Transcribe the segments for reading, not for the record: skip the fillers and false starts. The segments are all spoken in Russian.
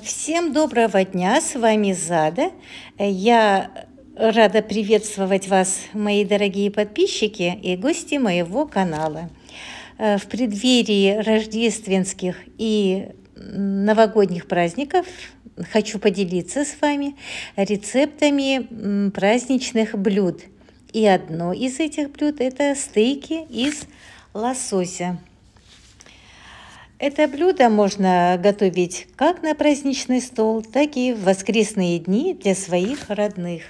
Всем доброго дня, с вами Зада. Я рада приветствовать вас, мои дорогие подписчики и гости моего канала. В преддверии рождественских и новогодних праздников хочу поделиться с вами рецептами праздничных блюд. И одно из этих блюд – это стейки из лосося. Это блюдо можно готовить как на праздничный стол, так и в воскресные дни для своих родных.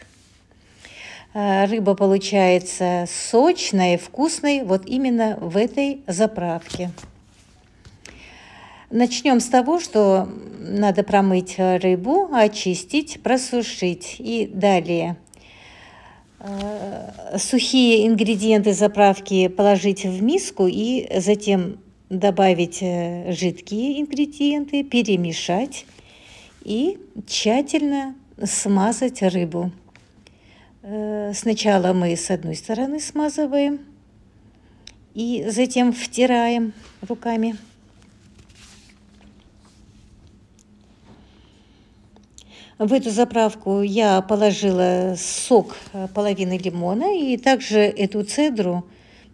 Рыба получается сочной, вкусной вот именно в этой заправке. Начнем с того, что надо промыть рыбу, очистить, просушить. И далее сухие ингредиенты заправки положить в миску и затем добавить жидкие ингредиенты, перемешать и тщательно смазать рыбу. Сначала мы с одной стороны смазываем и затем втираем руками. В эту заправку я положила сок половины лимона и также эту цедру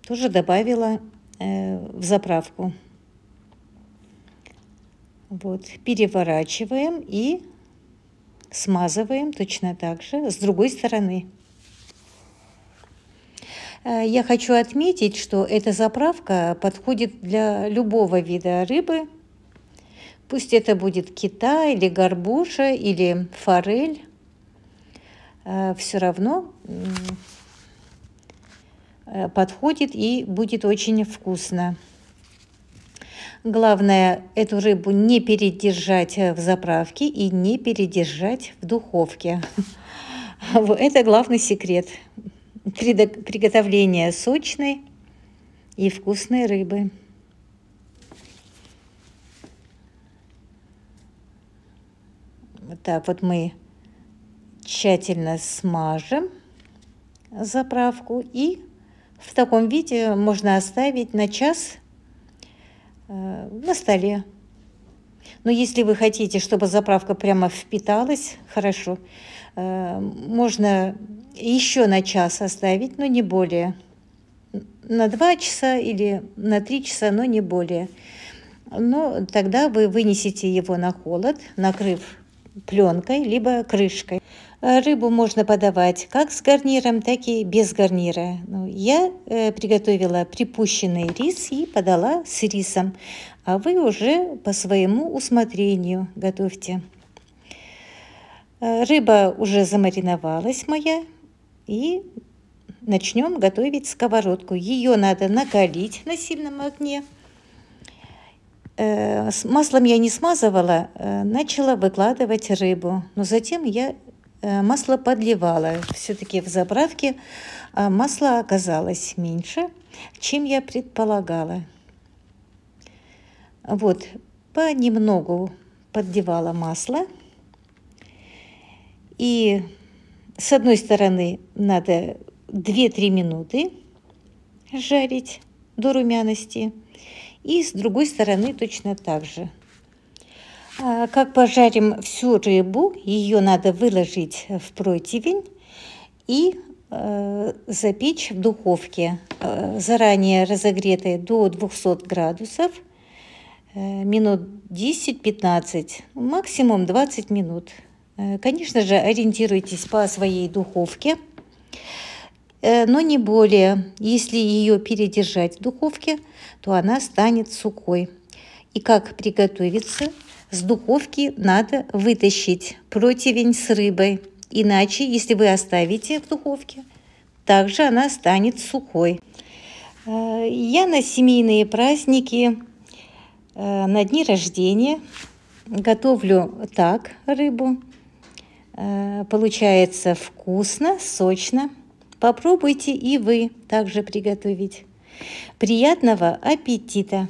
тоже добавила в заправку. Вот, переворачиваем и смазываем точно так же с другой стороны. Я хочу отметить, что эта заправка подходит для любого вида рыбы. Пусть это будет кита или горбуша или форель. Все равно подходит и будет очень вкусно. Главное, эту рыбу не передержать в заправке и не передержать в духовке. Это главный секрет приготовления сочной и вкусной рыбы. Вот так вот мы тщательно смажем заправку, и в таком виде можно оставить на час на столе. Но если вы хотите, чтобы заправка прямо впиталась хорошо, можно еще на час оставить, но не более. На 2 часа или на 3 часа, но не более. Но тогда вы вынесете его на холод, накрыв пленкой либо крышкой. Рыбу можно подавать как с гарниром, так и без гарнира. Я приготовила припущенный рис и подала с рисом, а вы уже по своему усмотрению готовьте. Рыба уже замариновалась моя, и начнем готовить сковородку. Ее надо накалить на сильном огне. С маслом я не смазывала, начала выкладывать рыбу, но затем я масло подливала. Все-таки в заправке масла оказалось меньше, чем я предполагала. Вот, понемногу подливала масло. И с одной стороны надо 2-3 минуты жарить до румяности. И с другой стороны точно так же. Как пожарим всю рыбу, ее надо выложить в противень и запечь в духовке, заранее разогретой до 200 градусов, минут 10-15, максимум 20 минут. Конечно же, ориентируйтесь по своей духовке, но не более. Если ее передержать в духовке, то она станет сухой. И как приготовиться? С духовки надо вытащить противень с рыбой. Иначе, если вы оставите в духовке, также она станет сухой. Я на семейные праздники, на дни рождения готовлю так рыбу. Получается вкусно, сочно. Попробуйте и вы также приготовить. Приятного аппетита!